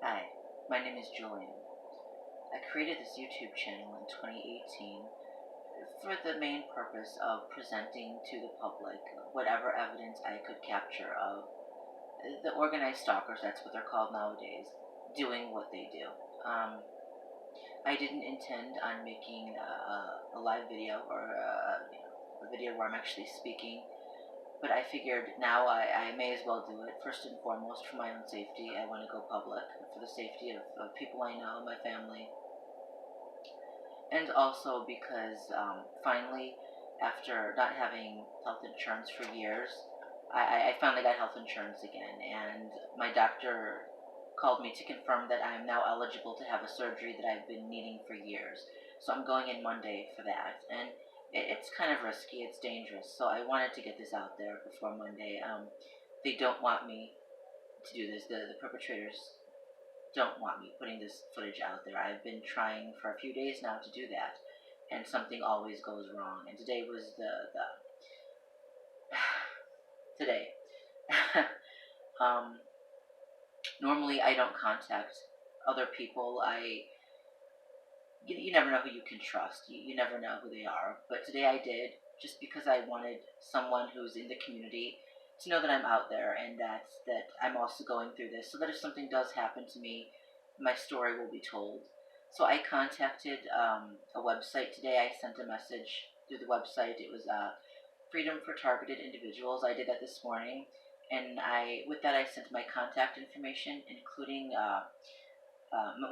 Hi, my name is Julian. I created this YouTube channel in 2018 for the main purpose of presenting to the public whatever evidence I could capture of the organized stalkers, that's what they're called nowadays, doing what they do. I didn't intend on making a live video or a video where I'm actually speaking, but I figured now I may as well do it. First and foremost, for my own safety, I want to go public, for the safety of people I know, my family, and also because finally, after not having health insurance for years, I finally got health insurance again, and my doctor called me to confirm that I am now eligible to have a surgery that I've been needing for years. So I'm going in Monday for that, and it's kind of risky, it's dangerous, so I wanted to get this out there before Monday. They don't want me to do this. The perpetrators don't want me putting this footage out there. I've been trying for a few days now to do that, and something always goes wrong. And today was the today. um, Normally I don't contact other people. You never know who you can trust. You never know who they are. But today I did, just because I wanted someone who's in the community to know that I'm out there and that I'm also going through this, so that if something does happen to me, my story will be told. So I contacted a website today. I sent a message through the website. It was Freedom for Targeted Individuals. I did that this morning, and with that I sent my contact information, including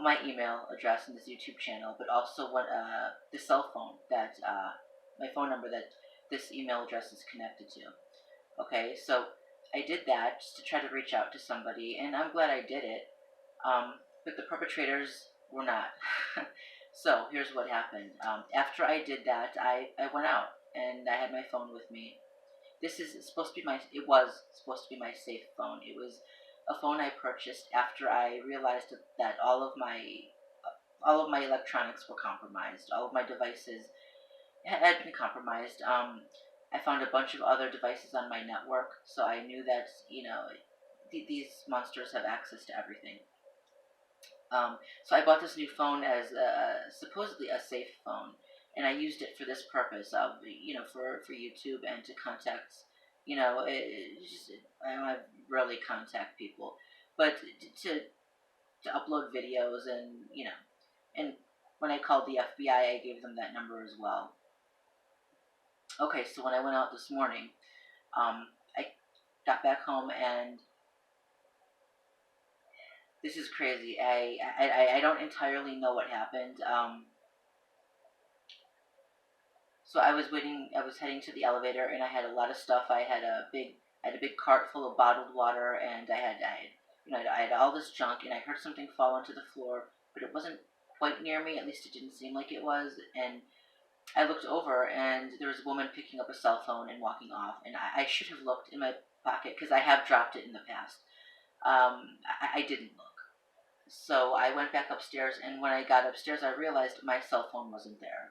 my email address in this YouTube channel, but also the cell phone that my phone number that this email address is connected to. Okay, so I did that just to try to reach out to somebody, and I'm glad I did it. But the perpetrators were not. So here's what happened. After I did that, I went out and I had my phone with me. This is supposed to be it was supposed to be my safe phone. It was a phone I purchased after I realized that all of my electronics were compromised. All of my devices had been compromised. I found a bunch of other devices on my network, so I knew that these monsters have access to everything. So I bought this new phone as supposedly a safe phone, and I used it for this purpose of for YouTube and to contact I rarely contact people, but to upload videos and when I called the FBI, I gave them that number as well. Okay, so when I went out this morning, I got back home and this is crazy. I don't entirely know what happened. So I was heading to the elevator, and I had a lot of stuff. I had a big cart full of bottled water, and I had all this junk, and I heard something fall onto the floor, but it wasn't quite near me. At least it didn't seem like it was. And I looked over, and there was a woman picking up a cell phone and walking off. And I should have looked in my pocket because I have dropped it in the past. I didn't look. So I went back upstairs, and when I got upstairs, I realized my cell phone wasn't there.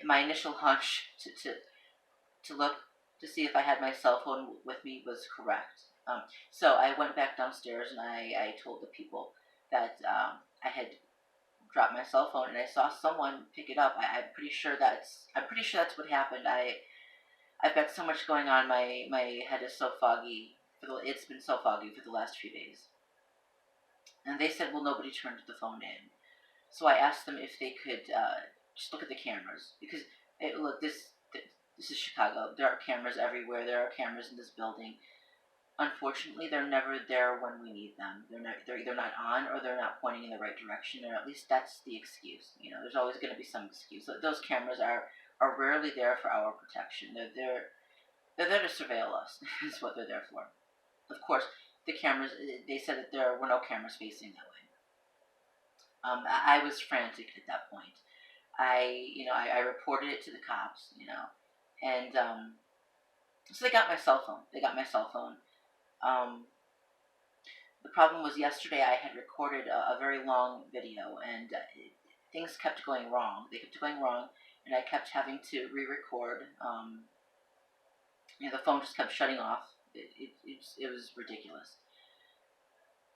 My initial hunch to look to see if I had my cell phone with me was correct. So I went back downstairs, and I told the people that I had dropped my cell phone, and I saw someone pick it up. I'm pretty sure that's what happened. I've got so much going on. My head is so foggy. It's been so foggy for the last few days. And they said, well, nobody turned the phone in. So I asked them if they could just look at the cameras, because look, this is Chicago. There are cameras everywhere. There are cameras in this building. Unfortunately, they're never there when we need them. They're either not on, or they're not pointing in the right direction, or at least that's the excuse. There's always going to be some excuse. Those cameras are rarely there for our protection. They're there to surveil us. Is what they're there for. Of course, the cameras. They said that there were no cameras facing that way. I was frantic at that point. I reported it to the cops. And so they got my cell phone. The problem was yesterday I had recorded a very long video, and things kept going wrong. They kept going wrong, and I kept having to re-record. The phone just kept shutting off. It was ridiculous.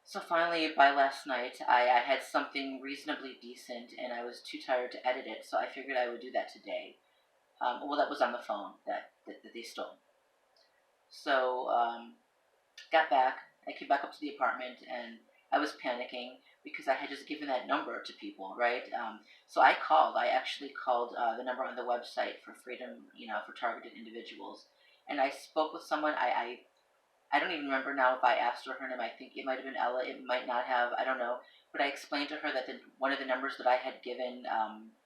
So finally, by last night, I had something reasonably decent, and I was too tired to edit it, so I figured I would do that today. Well, that was on the phone that they stole. So got back. I came back up to the apartment, and I was panicking because I had just given that number to people, right? So I called. I actually called the number on the website for Freedom, for targeted individuals, and I spoke with someone. I don't even remember now if I asked her name. I think it might have been Ella. It might not have. I don't know. But I explained to her that one of the numbers that I had given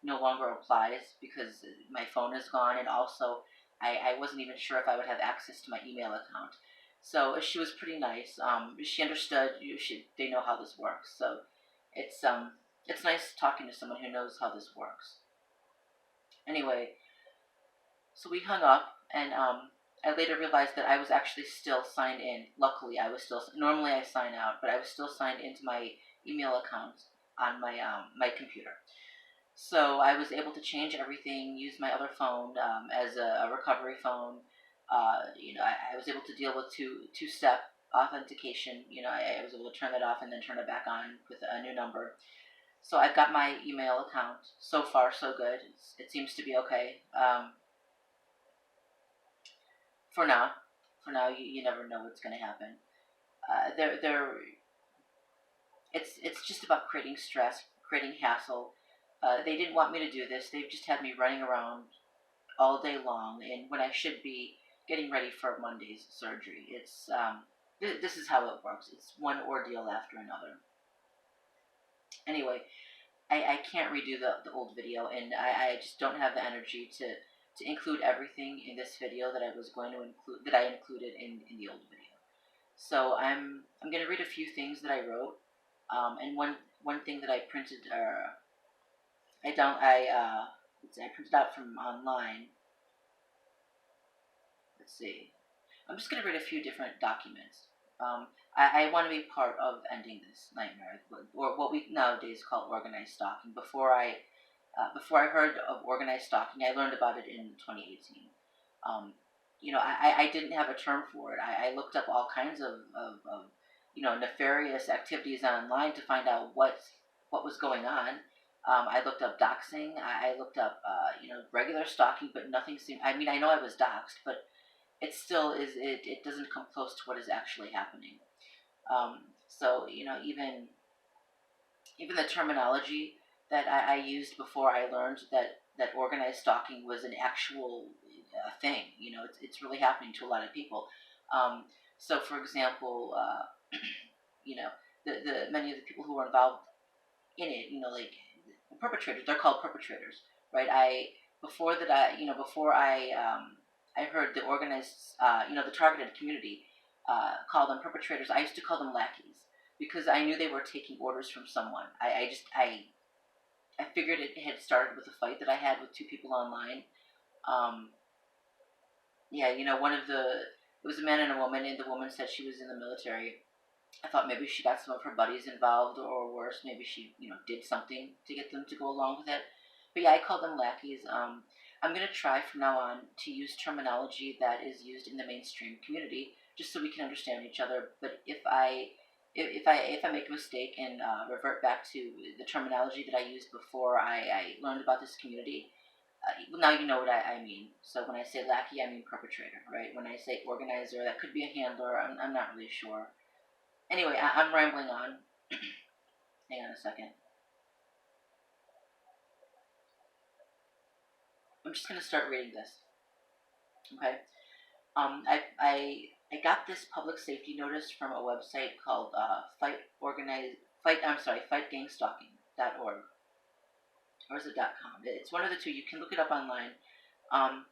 no longer applies because my phone is gone, and also I wasn't even sure if I would have access to my email account. So she was pretty nice. She understood. They know how this works. So it's nice talking to someone who knows how this works. Anyway, so we hung up, and I later realized that I was actually still signed in. Luckily, I was still. Normally, I sign out, but I was still signed into my email account on my computer. So I was able to change everything, use my other phone as a recovery phone. I was able to deal with two-step authentication. I was able to turn that off and then turn it back on with a new number. So I've got my email account. So far, so good. It seems to be okay. For now, you never know what's going to happen. There, it's just about creating stress, creating hassle. They didn't want me to do this. They've just had me running around all day long, and when I should be getting ready for Monday's surgery. This is how it works. It's one ordeal after another. Anyway, I can't redo the old video, and I just don't have the energy to include everything in this video that I was going to include that I included in the old video. So I'm going to read a few things that I wrote, and one thing that I printed I don't I printed out from online. Let's see. I'm just going to read a few different documents. I want to be part of ending this nightmare, or what we nowadays call organized stalking. Before I heard of organized stalking, I learned about it in 2018. I didn't have a term for it. I looked up all kinds of nefarious activities online to find out what was going on. I looked up doxing. I looked up regular stalking, but nothing seemed. I mean, I know I was doxed, but it still is. It doesn't come close to what is actually happening. So even the terminology that I used before I learned that organized stalking was an actual thing. It's really happening to a lot of people. So, for example, you know, the many of the people who were involved in it, like perpetrators, they're called perpetrators, right? Before I heard the organized, the targeted community call them perpetrators. I used to call them lackeys because I knew they were taking orders from someone. I figured it had started with a fight that I had with two people online. Um, yeah, it was a man and a woman, and the woman said she was in the military. I thought maybe she got some of her buddies involved, or worse, maybe she, did something to get them to go along with it. But yeah, I call them lackeys. I'm gonna try from now on to use terminology that is used in the mainstream community, just so we can understand each other. But if I make a mistake and revert back to the terminology that I used before I learned about this community, well, now you know what I mean. So when I say lackey, I mean perpetrator, right? When I say organizer, that could be a handler. I'm not really sure. Anyway, I'm rambling on. Hang on a second. I'm just gonna start reading this. Okay. I got this public safety notice from a website called fightgangstalking.org, or is it .com? It's one of the two. You can look it up online. Um,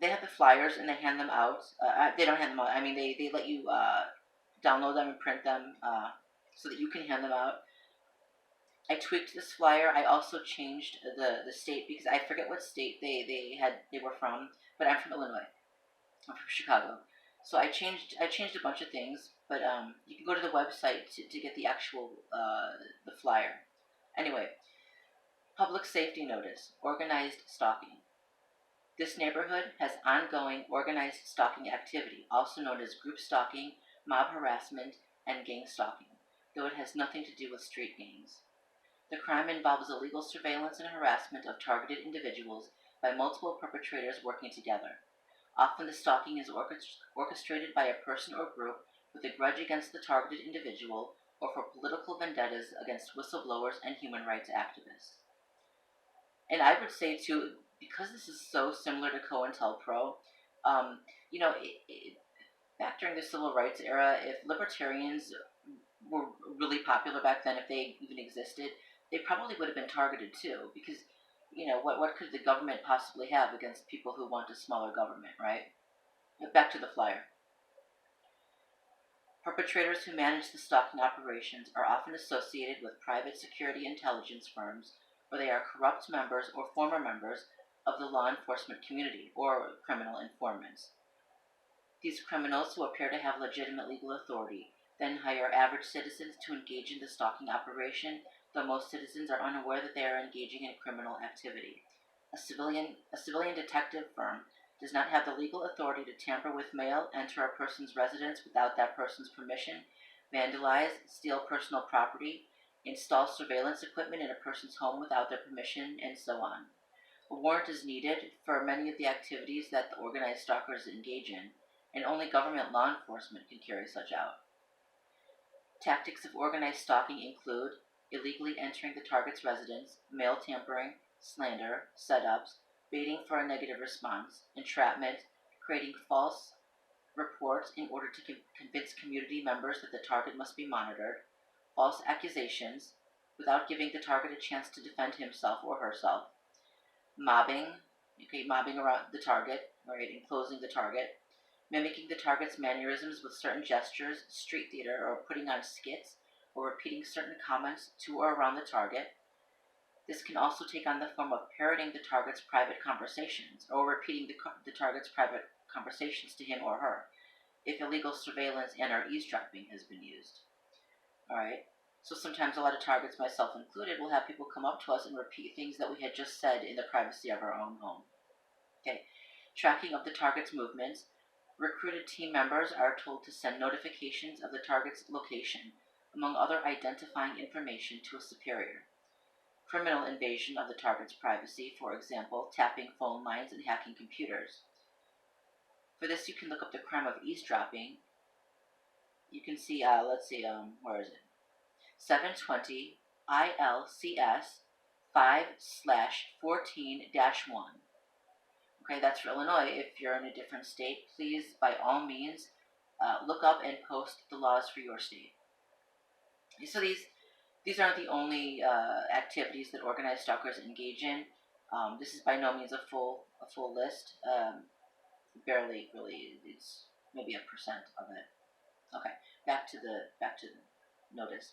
they have the flyers and they hand them out. They don't hand them out. I mean, they let you download them and print them so that you can hand them out. I tweaked this flyer. I also changed the state because I forget what state they were from, but I'm from Illinois. I'm from Chicago. So I changed a bunch of things, but you can go to the website to get the actual the flyer. Anyway, public safety notice: organized stalking. This neighborhood has ongoing organized stalking activity, also known as group stalking, mob harassment, and gang stalking. though it has nothing to do with street gangs. The crime involves illegal surveillance and harassment of targeted individuals by multiple perpetrators working together. Often the stalking is orchestrated by a person or group with a grudge against the targeted individual or for political vendettas against whistleblowers and human rights activists. And I would say, too, because this is so similar to COINTELPRO, um, you know, back during the civil rights era, if libertarians were really popular back then, if they even existed, they probably would have been targeted too. Because, what could the government possibly have against people who want a smaller government, right? Back to the flyer. Perpetrators who manage the stalking operations are often associated with private security intelligence firms, or they are corrupt members or former members of the law enforcement community, or criminal informants. These criminals, who appear to have legitimate legal authority, then hire average citizens to engage in the stalking operation, though most citizens are unaware that they are engaging in criminal activity. A civilian detective firm does not have the legal authority to tamper with mail, enter a person's residence without that person's permission, vandalize, steal personal property, install surveillance equipment in a person's home without their permission, and so on. A warrant is needed for many of the activities that the organized stalkers engage in, and only government law enforcement can carry such out. Tactics of organized stalking include illegally entering the target's residence, mail tampering, slander, setups, baiting for a negative response, entrapment, creating false reports in order to convince community members that the target must be monitored, false accusations without giving the target a chance to defend himself or herself, mobbing around the target, right, enclosing the target, mimicking the target's mannerisms with certain gestures, street theater, or putting on skits, or repeating certain comments to or around the target. This can also take on the form of parroting the target's private conversations, or repeating the target's private conversations to him or her, if illegal surveillance and or eavesdropping has been used. Alright? So sometimes a lot of targets, myself included, will have people come up to us and repeat things that we had just said in the privacy of our own home. Okay. Tracking of the target's movements. Recruited team members are told to send notifications of the target's location, among other identifying information, to a superior. Criminal invasion of the target's privacy, for example, tapping phone lines and hacking computers. For this, you can look up the crime of eavesdropping. You can see, where is it? 720 ILCS 5/14-1. Okay, that's for Illinois. If you're in a different state, please, by all means, look up and post the laws for your state. So these aren't the only activities that organized stalkers engage in. This is by no means a full list. Barely, really, it's maybe 1% of it. Okay, back to the notice.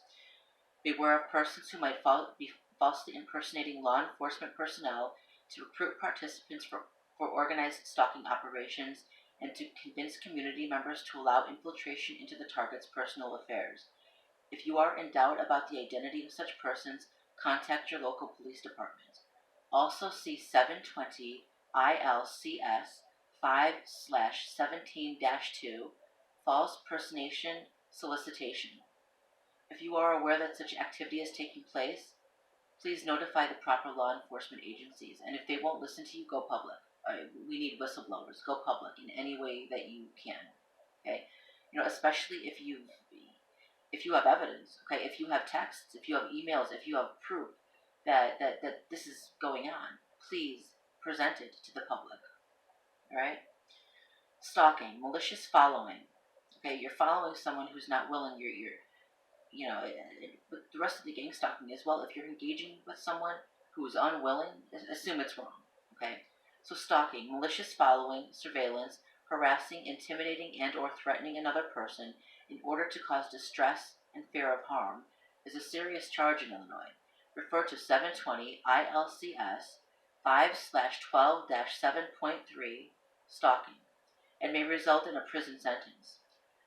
Beware of persons who might be falsely impersonating law enforcement personnel to recruit participants for organized stalking operations and to convince community members to allow infiltration into the target's personal affairs. If you are in doubt about the identity of such persons, contact your local police department. Also see 720 ILCS 5/17-2, false personation solicitation. If you are aware that such activity is taking place, please notify the proper law enforcement agencies, and if they won't listen to you, go public. We need whistleblowers. Go public in any way that you can. Okay, especially if you have evidence. Okay, if you have texts, if you have emails, if you have proof that this is going on, please present it to the public. All right. Stalking, malicious following. Okay, you're following someone who's not willing. But the rest of the gang stalking as well. If you're engaging with someone who is unwilling, assume it's wrong. Okay. So stalking, malicious following, surveillance, harassing, intimidating, and or threatening another person in order to cause distress and fear of harm is a serious charge in Illinois. Refer to 720 ILCS 5/12-7.3 stalking, and may result in a prison sentence.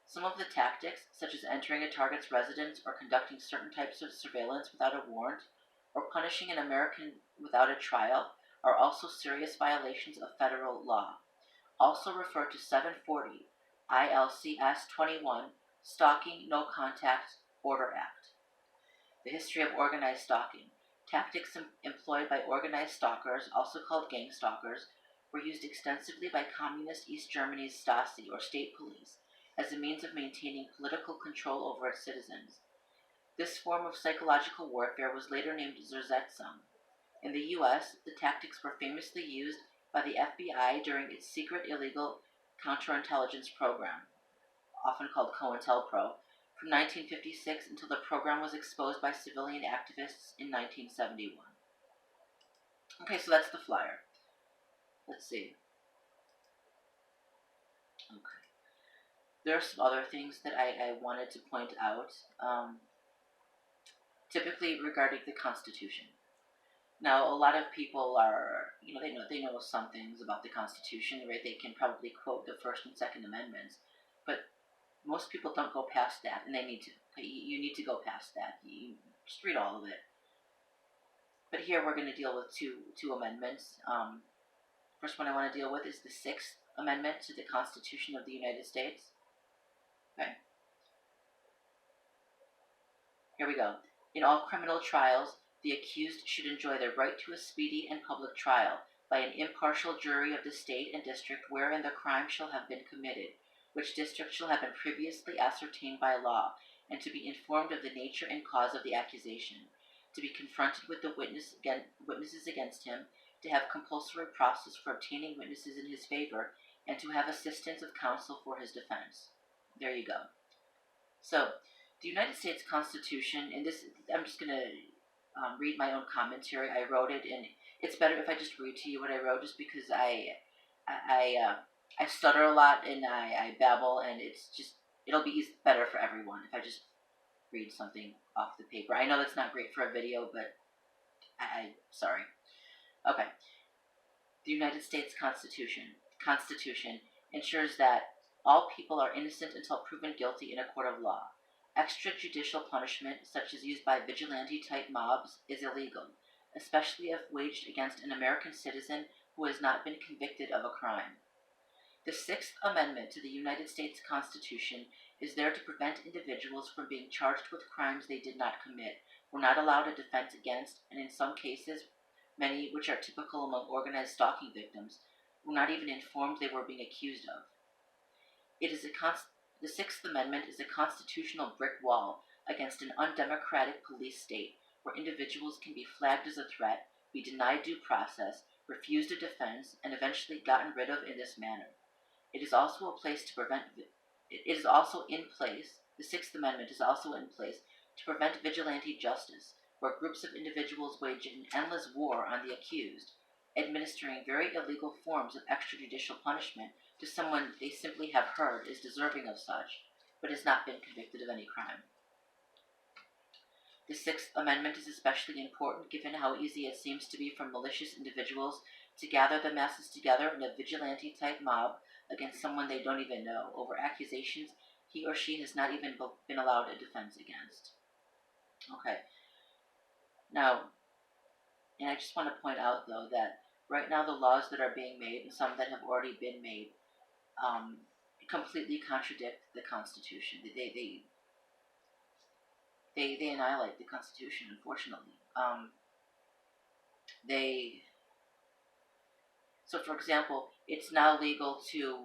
Some of the tactics, such as entering a target's residence or conducting certain types of surveillance without a warrant, or punishing an American without a trial, are also serious violations of federal law. Also refer to 740 ILCS 21, stalking, no contact, Order Act. The history of organized stalking. Tactics employed by organized stalkers, also called gang stalkers, were used extensively by Communist East Germany's Stasi, or state police, as a means of maintaining political control over its citizens. This form of psychological warfare was later named Zersetzung. In the U.S., the tactics were famously used by the FBI during its secret illegal counterintelligence program, often called COINTELPRO, from 1956 until the program was exposed by civilian activists in 1971. Okay, so that's the flyer. Let's see. Okay. There are some other things that I wanted to point out, typically regarding the Constitution. Now, a lot of people are, they know some things about the Constitution, right? They can probably quote the First and Second Amendments, but most people don't go past that, and they need to. You need to go past that. You just read all of it. But here we're going to deal with two amendments. First one I want to deal with is the Sixth Amendment to the Constitution of the United States. Okay. Here we go. In all criminal trials, the accused should enjoy the right to a speedy and public trial by an impartial jury of the state and district wherein the crime shall have been committed, which district shall have been previously ascertained by law, and to be informed of the nature and cause of the accusation, to be confronted with the witnesses against him, to have compulsory process for obtaining witnesses in his favor, and to have assistance of counsel for his defense. There you go. So, the United States Constitution, and this, I'm just going to read my own commentary. I wrote it, and it's better if I just read to you what I wrote, just because I stutter a lot and I babble, and it'll be better for everyone if I just read something off the paper. I know that's not great for a video, but sorry. Okay. The United States Constitution ensures that all people are innocent until proven guilty in a court of law. Extrajudicial punishment, such as used by vigilante-type mobs, is illegal, especially if waged against an American citizen who has not been convicted of a crime. The Sixth Amendment to the United States Constitution is there to prevent individuals from being charged with crimes they did not commit, were not allowed a defense against, and in some cases, many which are typical among organized stalking victims, were not even informed they were being accused of. The Sixth Amendment is a constitutional brick wall against an undemocratic police state where individuals can be flagged as a threat, be denied due process, refused a defense, and eventually gotten rid of in this manner. The Sixth Amendment is also in place to prevent vigilante justice, where groups of individuals wage an endless war on the accused, administering very illegal forms of extrajudicial punishment to someone they simply have heard is deserving of such, but has not been convicted of any crime. The Sixth Amendment is especially important given how easy it seems to be for malicious individuals to gather the masses together in a vigilante-type mob against someone they don't even know over accusations he or she has not even been allowed a defense against. Okay. Now, and I just want to point out, though, that right now the laws that are being made, and some that have already been made, completely contradict the Constitution. They annihilate the Constitution, unfortunately. So, for example, it's now legal to,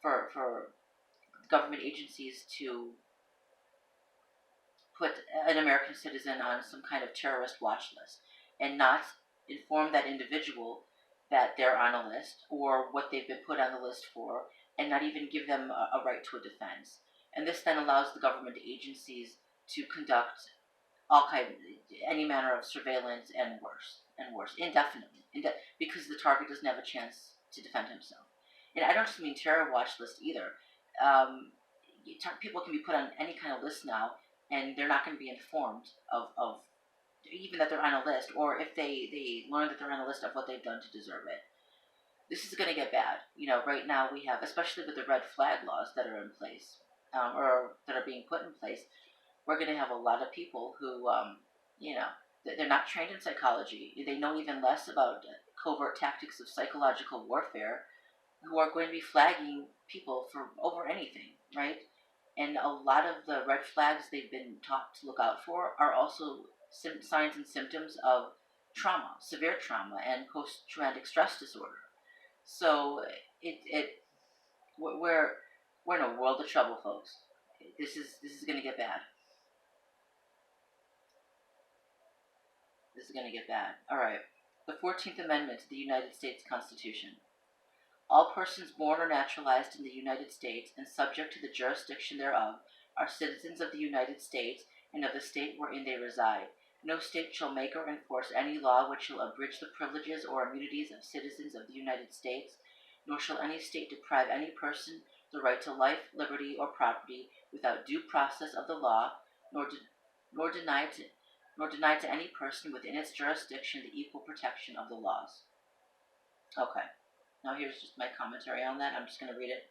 for government agencies to put an American citizen on some kind of terrorist watch list and not inform that individual that they're on a list or what they've been put on the list for, and not even give them a right to a defense. And this then allows the government agencies to conduct any manner of surveillance and worse, indefinitely, because the target doesn't have a chance to defend himself. And I don't just mean terror watch list either. People can be put on any kind of list now, and they're not going to be informed of even that they're on a list, or if they learn that they're on a list of what they've done to deserve it. This is going to get bad. Right now we have, especially with the red flag laws that are in place, or that are being put in place, we're going to have a lot of people who, they're not trained in psychology. They know even less about covert tactics of psychological warfare, who are going to be flagging people for over anything, right? And a lot of the red flags they've been taught to look out for are also signs and symptoms of trauma, severe trauma, and post-traumatic stress disorder. So it we're we're in a world of trouble, folks. This is gonna get bad. This is gonna get bad. All right. The 14th Amendment to the United States Constitution. All persons born or naturalized in the United States and subject to the jurisdiction thereof are citizens of the United States and of the state wherein they reside. No state shall make or enforce any law which shall abridge the privileges or immunities of citizens of the United States, nor shall any state deprive any person the right to life, liberty, or property without due process of the law, nor, de- nor deny to nor deny to any person within its jurisdiction the equal protection of the laws. Okay. Now here's just my commentary on that. I'm just going to read it.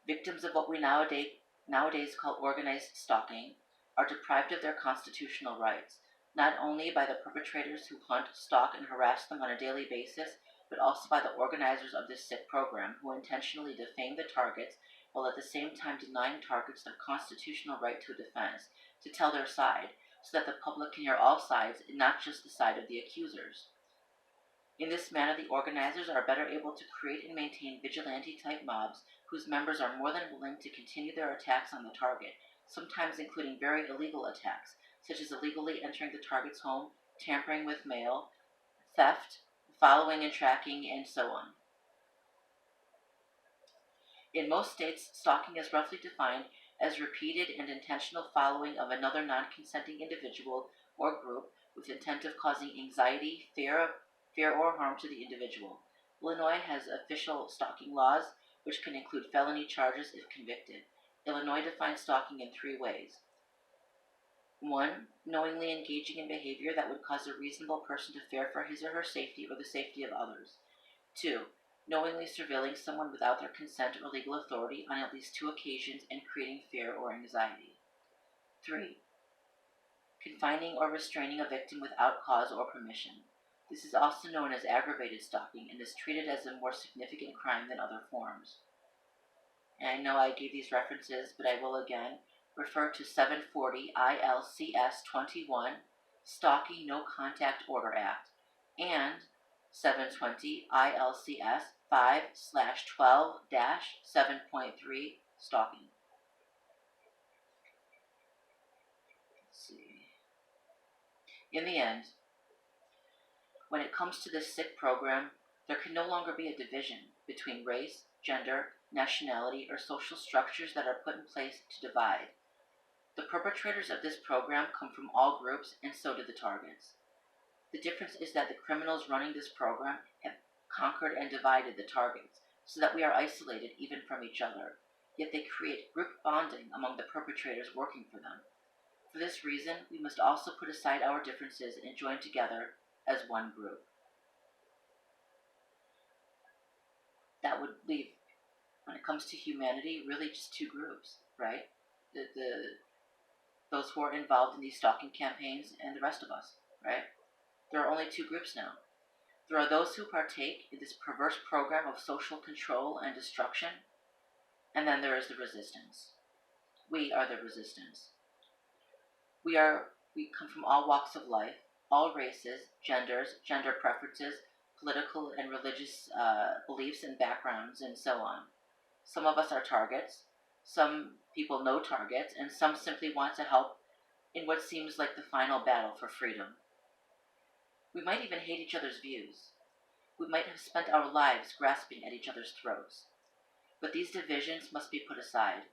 Victims of what we nowadays call organized stalking are deprived of their constitutional rights, not only by the perpetrators who hunt, stalk, and harass them on a daily basis, but also by the organizers of this sick program who intentionally defame the targets while at the same time denying targets their constitutional right to a defense, to tell their side, so that the public can hear all sides and not just the side of the accusers. In this manner, the organizers are better able to create and maintain vigilante-type mobs whose members are more than willing to continue their attacks on the target, sometimes including very illegal attacks, such as illegally entering the target's home, tampering with mail, theft, following and tracking, and so on. In most states, stalking is roughly defined as repeated and intentional following of another non-consenting individual or group with intent of causing anxiety, fear or harm to the individual. Illinois has official stalking laws, which can include felony charges if convicted. Illinois defines stalking in 3 ways. 1. Knowingly engaging in behavior that would cause a reasonable person to fear for his or her safety or the safety of others. 2. Knowingly surveilling someone without their consent or legal authority on at least 2 occasions and creating fear or anxiety. 3. Confining or restraining a victim without cause or permission. This is also known as aggravated stalking and is treated as a more significant crime than other forms. And I know I gave these references, but I will again refer to 740 ILCS 21, Stalking No Contact Order Act, and 720 ILCS 5/12-7.3, Stalking. Let's see. In the end, when it comes to this sick program, there can no longer be a division between race, gender, nationality, or social structures that are put in place to divide. The perpetrators of this program come from all groups, and so do the targets. The difference is that the criminals running this program have conquered and divided the targets, so that we are isolated even from each other, yet they create group bonding among the perpetrators working for them. For this reason, we must also put aside our differences and join together as one group. That would leave, when it comes to humanity, really just 2 groups, right? Those who are involved in these stalking campaigns and the rest of us, right? There are only 2 groups now. There are those who partake in this perverse program of social control and destruction, and then there is the resistance. We are the resistance. We come from all walks of life, all races, genders, gender preferences, political and religious beliefs and backgrounds, and so on. Some of us are targets, some people know targets, and some simply want to help in what seems like the final battle for freedom. We might even hate each other's views. We might have spent our lives grasping at each other's throats. But these divisions must be put aside.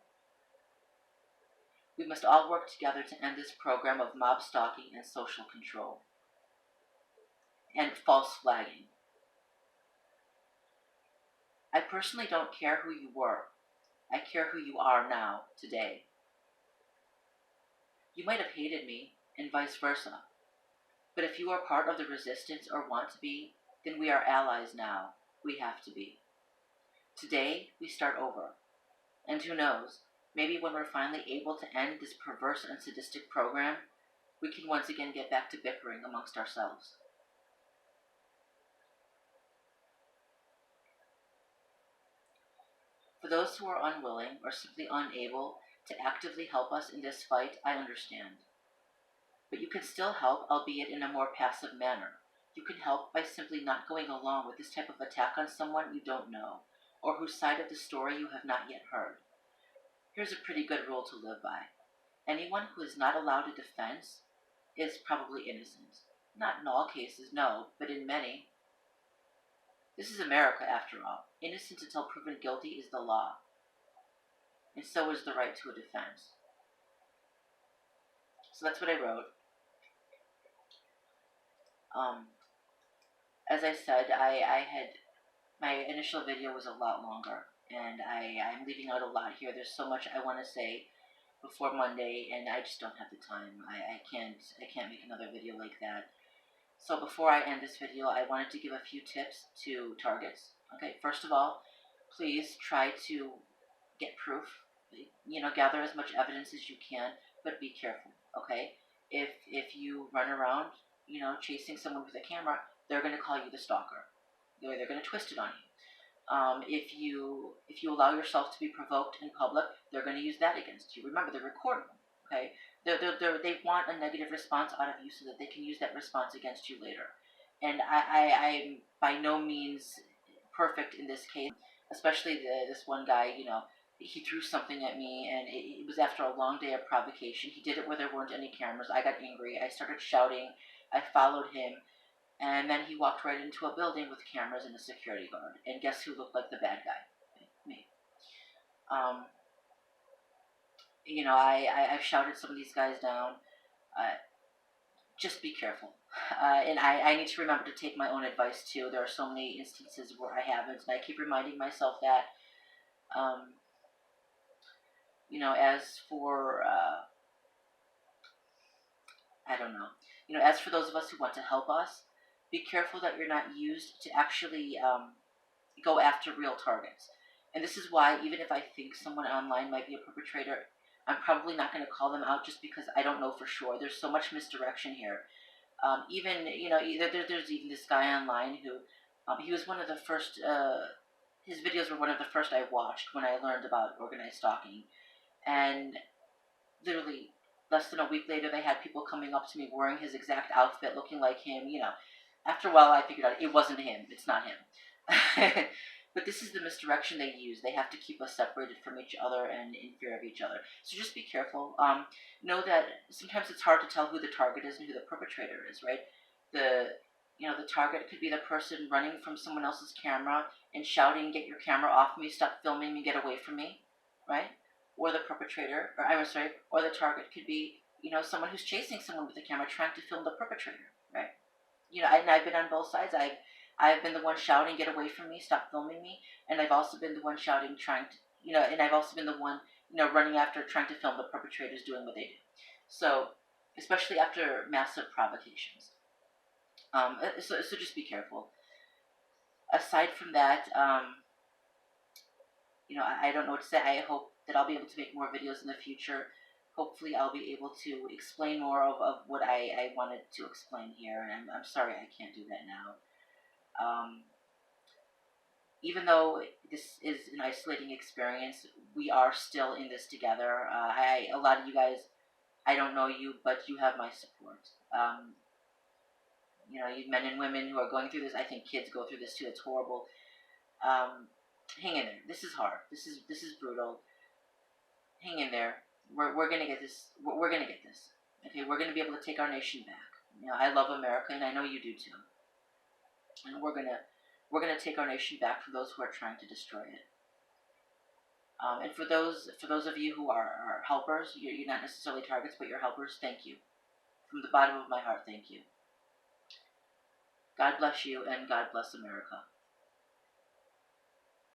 We must all work together to end this program of mob stalking and social control. And false flagging. I personally don't care who you were. I care who you are now, today. You might have hated me, and vice versa. But if you are part of the resistance or want to be, then we are allies now. We have to be. Today, we start over. And who knows, maybe when we're finally able to end this perverse and sadistic program, we can once again get back to bickering amongst ourselves. For those who are unwilling or simply unable to actively help us in this fight, I understand. But you can still help, albeit in a more passive manner. You can help by simply not going along with this type of attack on someone you don't know, or whose side of the story you have not yet heard. Here's a pretty good rule to live by. Anyone who is not allowed a defense is probably innocent. Not in all cases, no, but in many. This is America, after all. Innocent until proven guilty is the law, and so is the right to a defense. So that's what I wrote. As I said, I had my initial video was a lot longer, and I'm leaving out a lot here. There's so much I want to say before Monday, and I just don't have the time. I can't make another video like that. So before I end this video, I wanted to give a few tips to targets. Okay, first of all, please try to get proof. Gather as much evidence as you can, but be careful. Okay, if you run around, chasing someone with a camera, they're going to call you the stalker. They're going to twist it on you. If you allow yourself to be provoked in public, they're going to use that against you. Remember, they're recording. Okay, they want a negative response out of you so that they can use that response against you later. And I'm by no means perfect in this case, especially this one guy. He threw something at me, and it was after a long day of provocation. He did it where there weren't any cameras. I got angry. I started shouting. I followed him. And then he walked right into a building with cameras and a security guard. And guess who looked like the bad guy? Me. I've shouted some of these guys down. Just be careful. And I need to remember to take my own advice too. There are so many instances where I haven't, and I keep reminding myself that. As for I don't know. As for those of us who want to help us, be careful that you're not used to actually go after real targets. And this is why, even if I think someone online might be a perpetrator, I'm probably not going to call them out just because I don't know for sure. There's so much misdirection here. There's even this guy online who, he was one of the first, his videos were one of the first I watched when I learned about organized stalking. And literally, less than a week later, they had people coming up to me wearing his exact outfit, looking like him. After a while, I figured out it wasn't him. It's not him. But this is the misdirection they use. They have to keep us separated from each other and in fear of each other. So just be careful. Know that sometimes it's hard to tell who the target is and who the perpetrator is, right? The target could be the person running from someone else's camera and shouting, "Get your camera off me! Stop filming me! Get away from me!" Right? Or the perpetrator, or the target could be, someone who's chasing someone with a camera trying to film the perpetrator, right? And I've been on both sides. I've been the one shouting, "Get away from me! Stop filming me!" And I've also been the one shouting, trying to, and I've also been the one, running after, trying to film the perpetrators doing what they do. So, especially after massive provocations. So just be careful. Aside from that, I don't know what to say. I hope that I'll be able to make more videos in the future. Hopefully I'll be able to explain more of what I wanted to explain here, and I'm sorry I can't do that now. Even though this is an isolating experience, we are still in this together. A lot of you guys, I don't know you, but you have my support. You men and women who are going through this, I think kids go through this too, it's horrible. Hang in there. This is hard. This is brutal. Hang in there. We're gonna get this. We're gonna get this. Okay, we're gonna be able to take our nation back. I love America, and I know you do too. And we're gonna take our nation back from those who are trying to destroy it. And for those of you who are helpers, you're not necessarily targets, but you're helpers. Thank you, from the bottom of my heart. Thank you. God bless you, and God bless America.